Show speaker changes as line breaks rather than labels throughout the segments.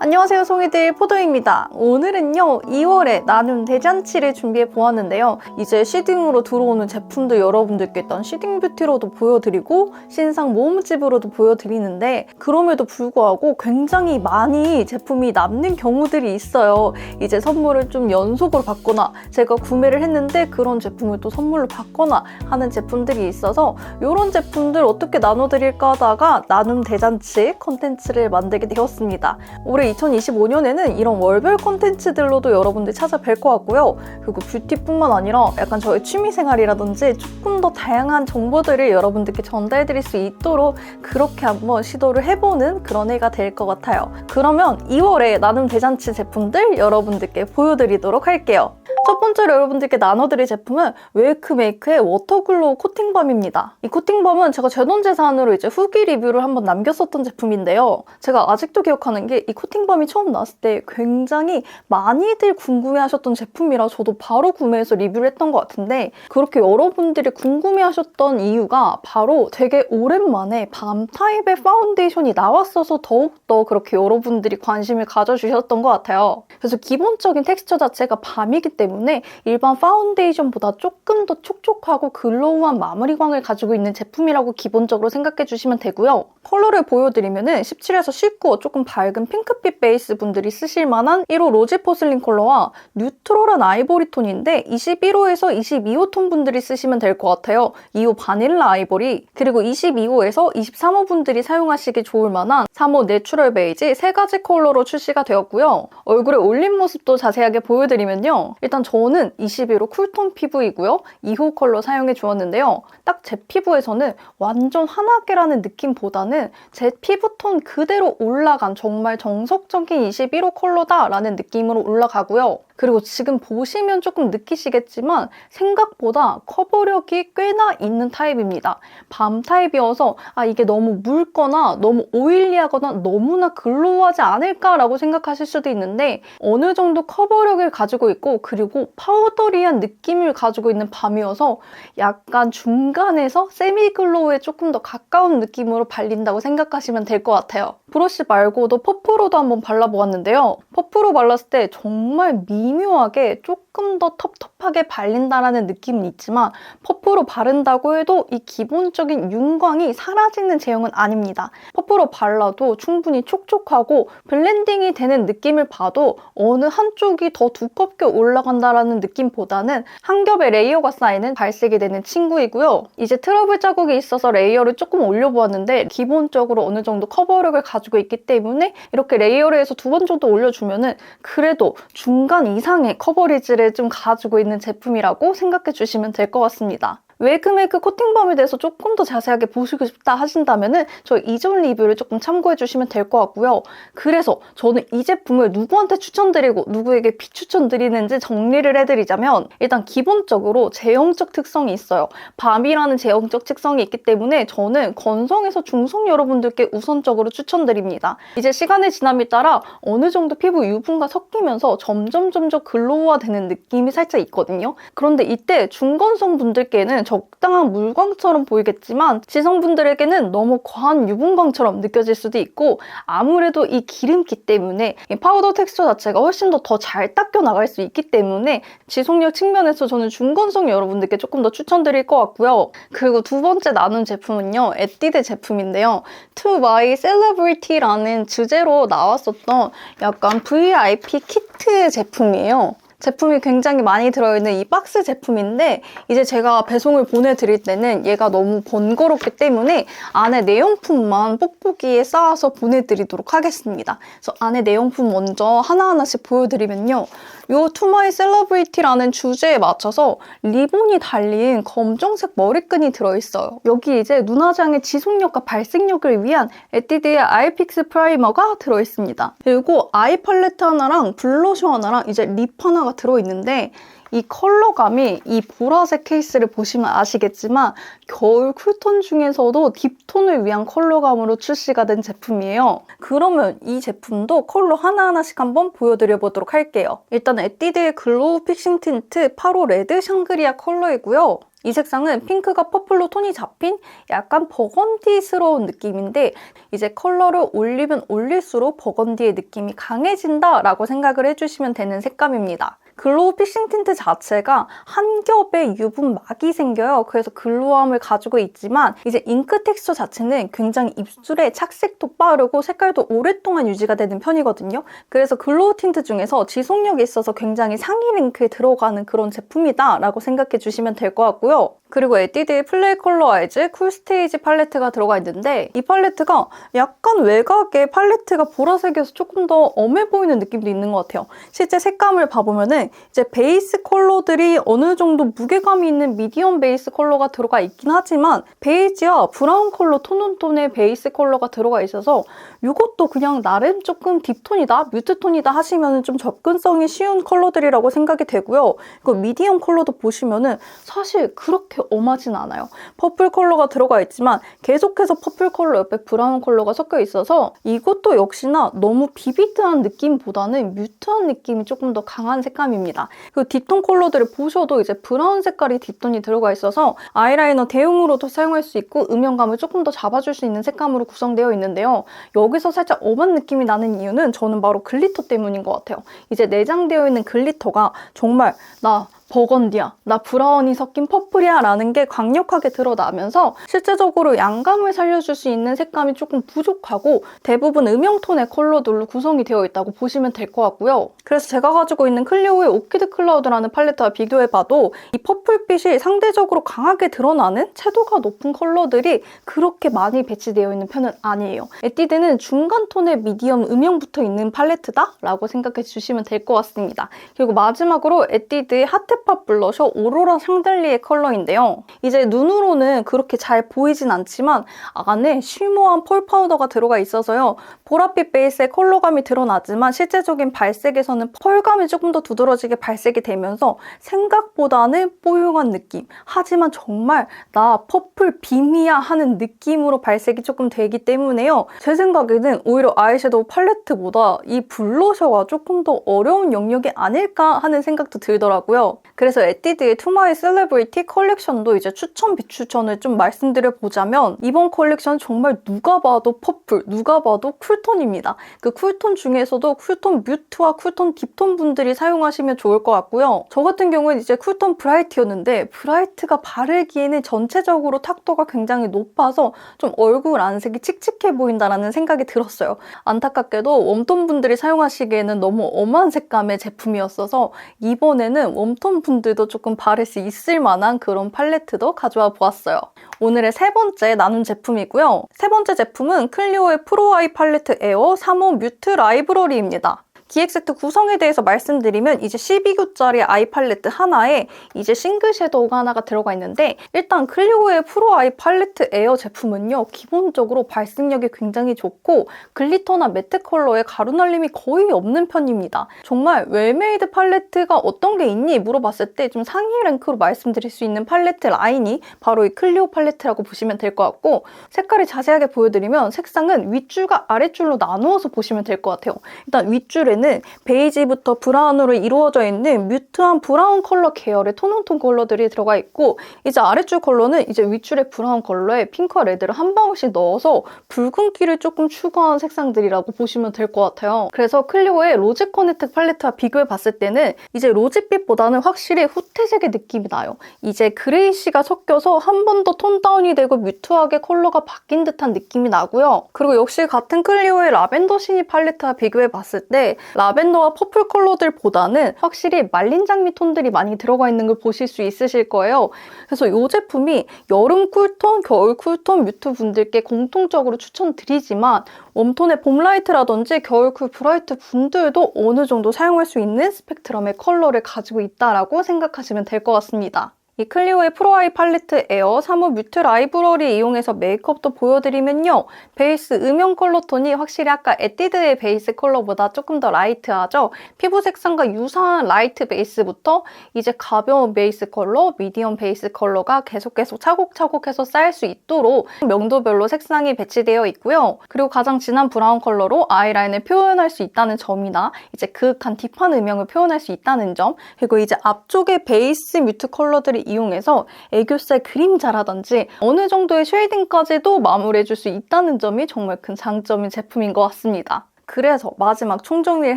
안녕하세요, 송이들 포도입니다. 오늘은요 2월에 나눔 대잔치를 준비해 보았는데요. 이제 시딩으로 들어오는 제품들 여러분들께 일단 시딩 뷰티로도 보여드리고 신상 모음집으로도 보여드리는데 그럼에도 불구하고 굉장히 많이 제품이 남는 경우들이 있어요. 이제 선물을 좀 연속으로 받거나 제가 구매를 했는데 그런 제품을 또 선물로 받거나 하는 제품들이 있어서 이런 제품들 어떻게 나눠드릴까 하다가 나눔 대잔치 컨텐츠를 만들게 되었습니다. 올해 2025년에는 이런 월별 콘텐츠들로도 여러분들 찾아뵐 것 같고요. 그리고 뷰티뿐만 아니라 약간 저의 취미생활이라든지 조금 더 다양한 정보들을 여러분들께 전달드릴 수 있도록 그렇게 한번 시도를 해보는 그런 해가 될 것 같아요. 그러면 2월에 나눔 대잔치 제품들 여러분들께 보여드리도록 할게요. 첫 번째로 여러분들께 나눠드릴 제품은 웨이크메이크의 워터글로우 코팅밤입니다. 이 코팅밤은 제가 제돈제산으로 이제 후기 리뷰를 한번 남겼었던 제품인데요. 제가 아직도 기억하는 게 이 코팅밤이 처음 나왔을 때 굉장히 많이들 궁금해하셨던 제품이라 저도 바로 구매해서 리뷰를 했던 것 같은데 그렇게 여러분들이 궁금해하셨던 이유가 바로 되게 오랜만에 밤 타입의 파운데이션이 나왔어서 더욱더 그렇게 여러분들이 관심을 가져주셨던 것 같아요. 그래서 기본적인 텍스처 자체가 밤이기 때문에 일반 파운데이션보다 조금 더 촉촉하고 글로우한 마무리광을 가지고 있는 제품이라고 기본적으로 생각해 주시면 되고요. 컬러를 보여드리면 17에서 19 조금 밝은 핑크빛 베이스 분들이 쓰실 만한 1호 로지 포슬린 컬러와 뉴트럴한 아이보리 톤인데 21호에서 22호 톤 분들이 쓰시면 될 것 같아요. 2호 바닐라 아이보리, 그리고 22호에서 23호 분들이 사용하시기 좋을 만한 3호 내추럴 베이지 세 가지 컬러로 출시가 되었고요. 얼굴에 올린 모습도 자세하게 보여드리면요. 일단 저는 21호 쿨톤 피부이고요. 2호 컬러 사용해 주었는데요. 딱 제 피부에서는 완전 환하게라는 느낌보다는 제 피부톤 그대로 올라간 정말 정석적인 21호 컬러다라는 느낌으로 올라가고요. 그리고 지금 보시면 조금 느끼시겠지만 생각보다 커버력이 꽤나 있는 타입입니다. 밤 타입이어서 이게 너무 묽거나 너무 오일리하거나 너무나 글로우하지 않을까라고 생각하실 수도 있는데 어느 정도 커버력을 가지고 있고 그리고 파우더리한 느낌을 가지고 있는 밤이어서 약간 중간에서 세미 글로우에 조금 더 가까운 느낌으로 발린다고 생각하시면 될 것 같아요. 브러쉬 말고도 퍼프로도 한번 발라보았는데요. 퍼프로 발랐을 때 정말 미묘하게 조금 더 텁텁하게 발린다라는 느낌은 있지만 퍼프로 바른다고 해도 이 기본적인 윤광이 사라지는 제형은 아닙니다. 퍼프로 발라도 충분히 촉촉하고 블렌딩이 되는 느낌을 봐도 어느 한쪽이 더 두껍게 올라간다라는 느낌보다는 한 겹의 레이어가 쌓이는 발색이 되는 친구이고요. 이제 트러블 자국이 있어서 레이어를 조금 올려보았는데 기본적으로 어느 정도 커버력을 가지고 있기 때문에 이렇게 레이어를 해서 2번 정도 올려주면은 그래도 중간 이상의 커버리지를 좀 가지고 있는 제품이라고 생각해 주시면 될 것 같습니다. 웨이크메이크 코팅밤에 대해서 조금 더 자세하게 보시고 싶다 하신다면 저 이전 리뷰를 조금 참고해 주시면 될 것 같고요. 그래서 저는 이 제품을 누구한테 추천드리고 누구에게 비추천드리는지 정리를 해드리자면 일단 기본적으로 제형적 특성이 있어요. 밤이라는 제형적 특성이 있기 때문에 저는 건성에서 중성 여러분들께 우선적으로 추천드립니다. 이제 시간이 지남에 따라 어느 정도 피부 유분과 섞이면서 점점 글로우화되는 느낌이 살짝 있거든요. 그런데 이때 중건성 분들께는 적당한 물광처럼 보이겠지만 지성분들에게는 너무 과한 유분광처럼 느껴질 수도 있고 아무래도 이 기름기 때문에 이 파우더 텍스처 자체가 훨씬 더 잘 닦여 나갈 수 있기 때문에 지속력 측면에서 저는 중건성 여러분들께 조금 더 추천드릴 것 같고요. 그리고 두 번째 나눈 제품은요. 에뛰드 제품인데요. To My Celebrity라는 주제로 나왔었던 약간 VIP 키트 제품이에요. 제품이 굉장히 많이 들어있는 이 박스 제품인데 이제 제가 배송을 보내드릴 때는 얘가 너무 번거롭기 때문에 안에 내용품만 뽁뽁이에 쌓아서 보내드리도록 하겠습니다. 그래서 안에 내용품 먼저 하나하나씩 보여드리면요. 요 To My Celebrity라는 주제에 맞춰서 리본이 달린 검정색 머리끈이 들어있어요. 여기 이제 눈화장의 지속력과 발색력을 위한 에뛰드의 아이픽스 프라이머가 들어있습니다. 그리고 아이 팔레트 하나랑 블러셔 하나랑 이제 립 하나가 들어있는데 이 컬러감이 이 보라색 케이스를 보시면 아시겠지만 겨울 쿨톤 중에서도 딥톤을 위한 컬러감으로 출시가 된 제품이에요. 그러면 이 제품도 컬러 하나하나씩 한번 보여드려보도록 할게요. 일단 에뛰드의 글로우 픽싱 틴트 8호 레드 샹그리아 컬러이고요. 이 색상은 핑크가 퍼플로 톤이 잡힌 약간 버건디스러운 느낌인데 이제 컬러를 올리면 올릴수록 버건디의 느낌이 강해진다라고 생각을 해주시면 되는 색감입니다. 글로우 픽싱 틴트 자체가 한 겹에 유분막이 생겨요. 그래서 글로우함을 가지고 있지만 이제 잉크 텍스처 자체는 굉장히 입술에 착색도 빠르고 색깔도 오랫동안 유지가 되는 편이거든요. 그래서 글로우 틴트 중에서 지속력이 있어서 굉장히 상위 랭크에 들어가는 그런 제품이다 라고 생각해 주시면 될 것 같고요. 그리고 에뛰드의 플레이 컬러 아이즈 쿨 스테이지 팔레트가 들어가 있는데 이 팔레트가 약간 외곽에 팔레트가 보라색이어서 조금 더 엄해 보이는 느낌도 있는 것 같아요. 실제 색감을 봐보면은 이제 베이스 컬러들이 어느 정도 무게감이 있는 미디엄 베이스 컬러가 들어가 있긴 하지만 베이지와 브라운 컬러 톤온톤의 베이스 컬러가 들어가 있어서 이것도 그냥 나름 조금 딥톤이다, 뮤트톤이다 하시면 좀 접근성이 쉬운 컬러들이라고 생각이 되고요. 그리고 미디엄 컬러도 보시면은 사실 그렇게 엄하진 않아요. 퍼플 컬러가 들어가 있지만 계속해서 퍼플 컬러 옆에 브라운 컬러가 섞여 있어서 이것도 역시나 너무 비비드한 느낌보다는 뮤트한 느낌이 조금 더 강한 색감입니다. 그리고 뒷톤 컬러들을 보셔도 이제 브라운 색깔이 뒷톤이 들어가 있어서 아이라이너 대용으로도 사용할 수 있고 음영감을 조금 더 잡아줄 수 있는 색감으로 구성되어 있는데요. 여기서 살짝 엄한 느낌이 나는 이유는 저는 바로 글리터 때문인 것 같아요. 이제 내장되어 있는 글리터가 정말 나 버건디야, 나 브라운이 섞인 퍼플이야 라는 게 강력하게 드러나면서 실제적으로 양감을 살려줄 수 있는 색감이 조금 부족하고 대부분 음영톤의 컬러들로 구성이 되어 있다고 보시면 될 것 같고요. 그래서 제가 가지고 있는 클리오의 오키드 클라우드라는 팔레트와 비교해봐도 이 퍼플빛이 상대적으로 강하게 드러나는 채도가 높은 컬러들이 그렇게 많이 배치되어 있는 편은 아니에요. 에뛰드는 중간톤의 미디엄 음영부터 있는 팔레트다 라고 생각해 주시면 될 것 같습니다. 그리고 마지막으로 에뛰드의 하트팝 블러셔 오로라 샹들리에 컬러인데요. 이제 눈으로는 그렇게 잘 보이진 않지만 안에 쉬머한 펄 파우더가 들어가 있어서요. 보랏빛 베이스의 컬러감이 드러나지만 실제적인 발색에서는 펄감이 조금 더 두드러지게 발색이 되면서 생각보다는 뽀용한 느낌. 하지만 정말 나 퍼플 빔이야 하는 느낌으로 발색이 조금 되기 때문에요. 제 생각에는 오히려 아이섀도우 팔레트보다 이 블러셔가 조금 더 어려운 영역이 아닐까 하는 생각도 들더라고요. 그래서 에뛰드의 투마이 셀레브리티 컬렉션도 이제 추천 비추천을 좀 말씀드려보자면 이번 컬렉션 정말 누가 봐도 퍼플, 누가 봐도 쿨톤입니다. 그 쿨톤 중에서도 쿨톤 뮤트와 쿨톤 딥톤 분들이 사용하시면 좋을 것 같고요. 저 같은 경우는 이제 쿨톤 브라이트였는데 브라이트가 바르기에는 전체적으로 탁도가 굉장히 높아서 좀 얼굴 안색이 칙칙해 보인다는 생각이 들었어요. 안타깝게도 웜톤 분들이 사용하시기에는 너무 엄한 색감의 제품이었어서 이번에는 웜톤 분들도 조금 바를 수 있을 만한 그런 팔레트도 가져와 보았어요. 오늘의 세 번째 나눈 제품이고요. 세 번째 제품은 클리오의 프로 아이 팔레트 에어 3호 뮤트 라이브러리입니다. 기획 세트 구성에 대해서 말씀드리면 이제 12구짜리 아이 팔레트 하나에 이제 싱글 섀도우가 하나가 들어가 있는데 일단 클리오의 프로 아이 팔레트 에어 제품은요. 기본적으로 발색력이 굉장히 좋고 글리터나 매트 컬러의 가루 날림이 거의 없는 편입니다. 정말 웰메이드 팔레트가 어떤 게 있니? 물어봤을 때 좀 상위 랭크로 말씀드릴 수 있는 팔레트 라인이 바로 이 클리오 팔레트라고 보시면 될 것 같고 색깔을 자세하게 보여드리면 색상은 윗줄과 아랫줄로 나누어서 보시면 될 것 같아요. 일단 윗줄에 베이지부터 브라운으로 이루어져 있는 뮤트한 브라운 컬러 계열의 톤온톤 컬러들이 들어가 있고 이제 아래줄 컬러는 이제 윗줄의 브라운 컬러에 핑크와 레드를 한 방울씩 넣어서 붉은기를 조금 추구한 색상들이라고 보시면 될 것 같아요. 그래서 클리오의 로즈 커넥트 팔레트와 비교해 봤을 때는 이제 로즈빛보다는 확실히 후태색의 느낌이 나요. 이제 그레이시가 섞여서 한 번 더 톤 다운이 되고 뮤트하게 컬러가 바뀐 듯한 느낌이 나고요. 그리고 역시 같은 클리오의 라벤더 시니 팔레트와 비교해 봤을 때 라벤더와 퍼플 컬러들보다는 확실히 말린 장미 톤들이 많이 들어가 있는 걸 보실 수 있으실 거예요. 그래서 이 제품이 여름 쿨톤, 겨울 쿨톤 뮤트 분들께 공통적으로 추천드리지만 웜톤의 봄 라이트라든지 겨울 쿨 브라이트 분들도 어느 정도 사용할 수 있는 스펙트럼의 컬러를 가지고 있다라고 생각하시면 될 것 같습니다. 이 클리오의 프로 아이 팔레트 에어 3호 뮤트 라이브러리 이용해서 메이크업도 보여드리면요. 베이스 음영 컬러 톤이 확실히 아까 에뛰드의 베이스 컬러보다 조금 더 라이트하죠. 피부 색상과 유사한 라이트 베이스부터 이제 가벼운 베이스 컬러, 미디엄 베이스 컬러가 계속 차곡차곡해서 쌓일 수 있도록 명도별로 색상이 배치되어 있고요. 그리고 가장 진한 브라운 컬러로 아이라인을 표현할 수 있다는 점이나 이제 그윽한 딥한 음영을 표현할 수 있다는 점, 그리고 이제 앞쪽에 베이스 뮤트 컬러들이 이용해서 애교살 그림자라든지 어느 정도의 쉐이딩까지도 마무리해줄 수 있다는 점이 정말 큰 장점인 제품인 것 같습니다. 그래서 마지막 총정리를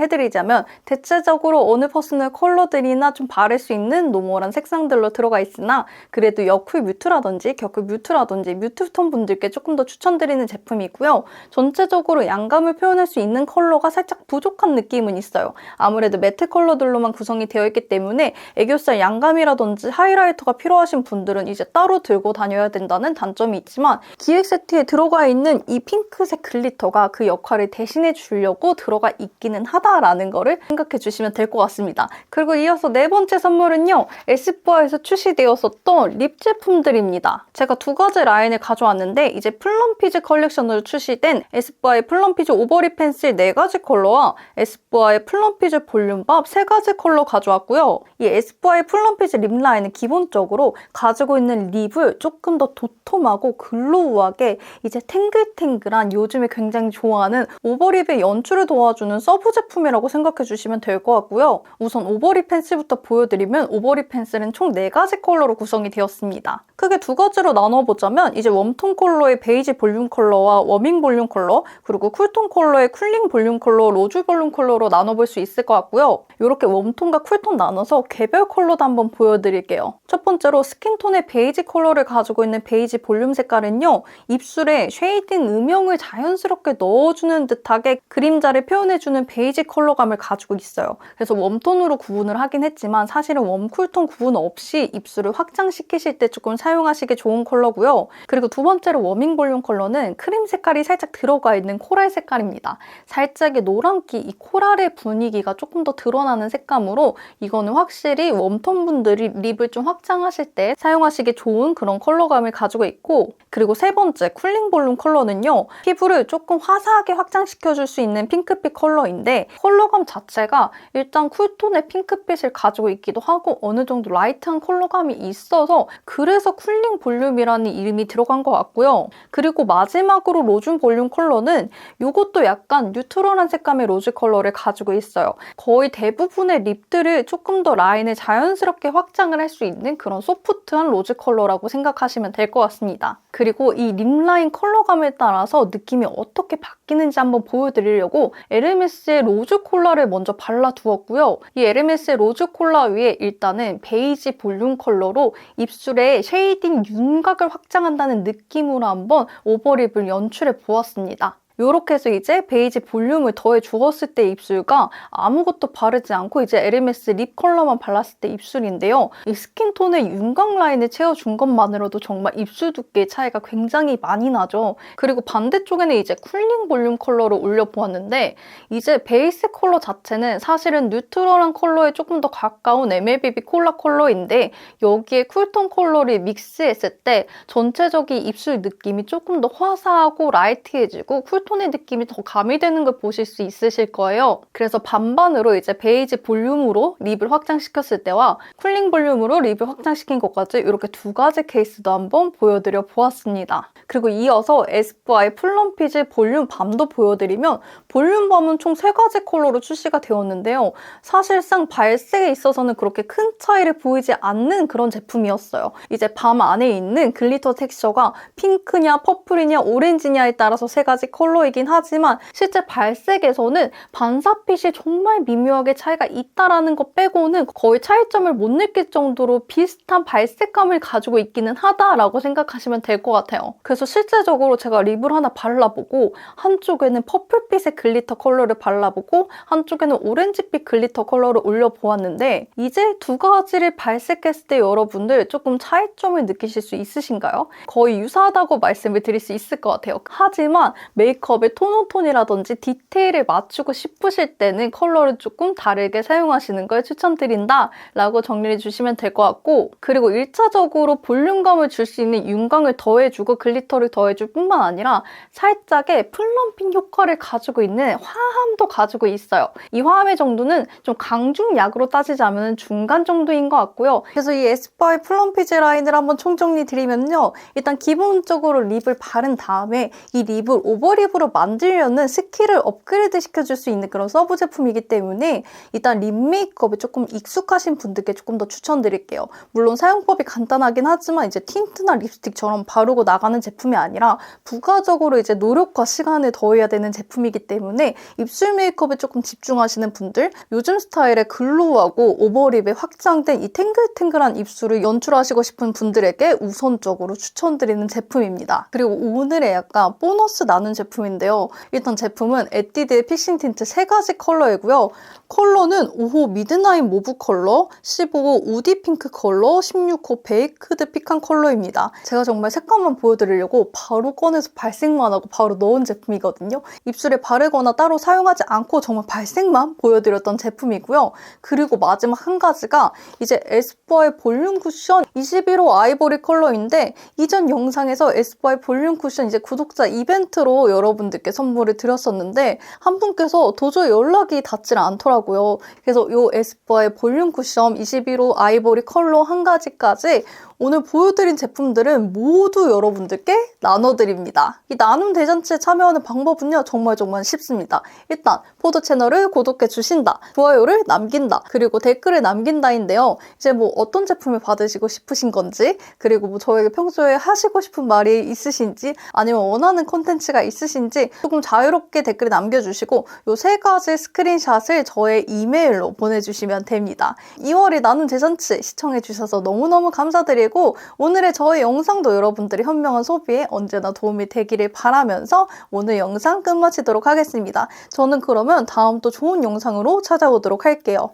해드리자면 대체적으로 어느 퍼스널 컬러들이나 좀 바를 수 있는 노멀한 색상들로 들어가 있으나 그래도 여쿨 뮤트라든지 겨쿨 뮤트라든지 뮤트톤 분들께 조금 더 추천드리는 제품이고요. 전체적으로 양감을 표현할 수 있는 컬러가 살짝 부족한 느낌은 있어요. 아무래도 매트 컬러들로만 구성이 되어 있기 때문에 애교살 양감이라든지 하이라이터가 필요하신 분들은 이제 따로 들고 다녀야 된다는 단점이 있지만 기획 세트에 들어가 있는 이 핑크색 글리터가 그 역할을 대신해 주려고 들어가 있기는 하다라는 거를 생각해 주시면 될 것 같습니다. 그리고 이어서 네 번째 선물은요. 에스쁘아에서 출시되었었던 립 제품들입니다. 제가 두 가지 라인을 가져왔는데 이제 플럼피즈 컬렉션으로 출시된 에스쁘아의 플럼피즈 오버립 펜슬 4가지 컬러와 에스쁘아의 플럼피즈 볼륨밥 3가지 컬러 가져왔고요. 이 에스쁘아의 플럼피즈 립 라인은 기본적으로 가지고 있는 립을 조금 더 도톰하고 글로우하게 이제 탱글탱글한 요즘에 굉장히 좋아하는 오버립의 연출을 도와주는 서브 제품이라고 생각해 주시면 될 것 같고요. 우선 오버립 펜슬부터 보여드리면 오버립 펜슬은 총 4가지 컬러로 구성이 되었습니다. 크게 두 가지로 나눠보자면 이제 웜톤 컬러의 베이지 볼륨 컬러와 워밍 볼륨 컬러 그리고 쿨톤 컬러의 쿨링 볼륨 컬러, 로즈 볼륨 컬러로 나눠볼 수 있을 것 같고요. 이렇게 웜톤과 쿨톤 나눠서 개별 컬러도 한번 보여드릴게요. 첫 번째로 스킨톤의 베이지 컬러를 가지고 있는 베이지 볼륨 색깔은요. 입술에 쉐이딩 음영을 자연스럽게 넣어주는 듯하게 그림자를 표현해주는 베이지 컬러감을 가지고 있어요. 그래서 웜톤으로 구분을 하긴 했지만 사실은 웜, 쿨톤 구분 없이 입술을 확장시키실 때 조금 사용하시기 좋은 컬러고요. 그리고 두 번째로 워밍 볼륨 컬러는 크림 색깔이 살짝 들어가 있는 코랄 색깔입니다. 살짝의 노란기, 이 코랄의 분위기가 조금 더 드러나는 색감으로 이거는 확실히 웜톤 분들이 립을 좀 확장하실 때 사용하시기 좋은 그런 컬러감을 가지고 있고 그리고 세 번째 쿨링 볼륨 컬러는요. 피부를 조금 화사하게 확장시켜줄 수 있는 핑크빛 컬러인데 컬러감 자체가 일단 쿨톤의 핑크빛을 가지고 있기도 하고 어느 정도 라이트한 컬러감이 있어서 그래서 쿨링 볼륨이라는 이름이 들어간 것 같고요. 그리고 마지막으로 로즈 볼륨 컬러는 이것도 약간 뉴트럴한 색감의 로즈 컬러를 가지고 있어요. 거의 대부분의 립들을 조금 더 라인을 자연스럽게 확장을 할 수 있는 그런 소프트한 로즈 컬러라고 생각하시면 될 것 같습니다. 그리고 이 립 라인 컬러감에 따라서 느낌이 어떻게 바뀌는지 한번 보여드리려고 에르메스의 로즈 콜라를 먼저 발라두었고요. 이 에르메스의 로즈 콜라 위에 일단은 베이지 볼륨 컬러로 입술에 쉐이딩 윤곽을 확장한다는 느낌으로 한번 오버립을 연출해 보았습니다. 이렇게 해서 이제 베이지 볼륨을 더해 주었을 때 입술과 아무것도 바르지 않고 이제 에르메스 립 컬러만 발랐을 때 입술인데요. 이 스킨톤의 윤곽 라인을 채워준 것만으로도 정말 입술 두께의 차이가 굉장히 많이 나죠. 그리고 반대쪽에는 이제 쿨링 볼륨 컬러로 올려보았는데 이제 베이스 컬러 자체는 사실은 뉴트럴한 컬러에 조금 더 가까운 MLBB 콜라 컬러인데 여기에 쿨톤 컬러를 믹스했을 때 전체적인 입술 느낌이 조금 더 화사하고 라이트해지고 쿨톤 톤의 느낌이 더 가미되는 걸 보실 수 있으실 거예요. 그래서 반반으로 이제 베이지 볼륨으로 립을 확장시켰을 때와 쿨링 볼륨으로 립을 확장시킨 것까지 이렇게 두 가지 케이스도 한번 보여드려 보았습니다. 그리고 이어서 에스쁘아의 플럼피즈 볼륨 밤도 보여드리면 볼륨 밤은 총 3가지 컬러로 출시가 되었는데요. 사실상 발색에 있어서는 그렇게 큰 차이를 보이지 않는 그런 제품이었어요. 이제 밤 안에 있는 글리터 텍스처가 핑크냐 퍼플이냐 오렌지냐에 따라서 3가지 컬러이긴 하지만 실제 발색에서는 반사빛이 정말 미묘하게 차이가 있다라는 것 빼고는 거의 차이점을 못 느낄 정도로 비슷한 발색감을 가지고 있기는 하다라고 생각하시면 될 것 같아요. 그래서 실제적으로 제가 립을 하나 발라보고 한쪽에는 퍼플빛의 글리터 컬러를 발라보고 한쪽에는 오렌지빛 글리터 컬러를 올려보았는데 이제 두 가지를 발색했을 때 여러분들 조금 차이점을 느끼실 수 있으신가요? 거의 유사하다고 말씀을 드릴 수 있을 것 같아요. 하지만 메이크업의 톤온톤이라든지 디테일을 맞추고 싶으실 때는 컬러를 조금 다르게 사용하시는 걸 추천드린다 라고 정리해 주시면 될 것 같고 그리고 1차적으로 볼륨감을 줄 수 있는 윤광을 더해주고 글리터를 더해줄 뿐만 아니라 살짝의 플럼핑 효과를 가지고 있는 화함도 가지고 있어요. 이 화함의 정도는 좀 강중약으로 따지자면 중간 정도인 것 같고요. 그래서 이 에스쁘아의 플럼피즈 라인을 한번 총정리 드리면요. 일단 기본적으로 립을 바른 다음에 이 립을 오버립 피부로 만들려는 스킬을 업그레이드 시켜줄 수 있는 그런 서브 제품이기 때문에 일단 립 메이크업에 조금 익숙하신 분들께 조금 더 추천드릴게요. 물론 사용법이 간단하긴 하지만 이제 틴트나 립스틱처럼 바르고 나가는 제품이 아니라 부가적으로 이제 노력과 시간을 더해야 되는 제품이기 때문에 입술 메이크업에 조금 집중하시는 분들, 요즘 스타일의 글로우하고 오버립에 확장된 이 탱글탱글한 입술을 연출하시고 싶은 분들에게 우선적으로 추천드리는 제품입니다. 그리고 오늘의 약간 보너스 나눈 제품인데요. 일단 제품은 에뛰드의 픽싱 틴트 3가지 컬러이고요. 컬러는 5호 미드나잇 모브 컬러, 15호 우디 핑크 컬러, 16호 베이크드 피칸 컬러입니다. 제가 정말 색감만 보여드리려고 바로 꺼내서 발색만 하고 바로 넣은 제품이거든요. 입술에 바르거나 따로 사용하지 않고 정말 발색만 보여드렸던 제품이고요. 그리고 마지막 한 가지가 이제 에스쁘아의 볼륨 쿠션 21호 아이보리 컬러인데 이전 영상에서 에스쁘아의 볼륨 쿠션 이제 구독자 이벤트로 여러분들께 선물을 드렸었는데 한 분께서 도저히 연락이 닿질 않더라고요. 그래서 이 에스쁘아의 볼륨 쿠션 21호 아이보리 컬러 한 가지까지 오늘 보여드린 제품들은 모두 여러분들께 나눠드립니다. 이 나눔 대잔치에 참여하는 방법은요, 정말 쉽습니다. 일단 포도 채널을 구독해 주신다, 좋아요를 남긴다, 그리고 댓글을 남긴다인데요. 이제 뭐 어떤 제품을 받으시고 싶으신 건지, 그리고 뭐 저에게 평소에 하시고 싶은 말이 있으신지, 아니면 원하는 콘텐츠가 있으신지 조금 자유롭게 댓글을 남겨주시고 이 3가지 스크린샷을 저의 이메일로 보내주시면 됩니다. 2월의 나눔 대잔치 시청해주셔서 너무너무 감사드리고 오늘의 저의 영상도 여러분들의 현명한 소비에 언제나 도움이 되기를 바라면서 오늘 영상 끝마치도록 하겠습니다. 저는 그러면 다음 또 좋은 영상으로 찾아오도록 할게요.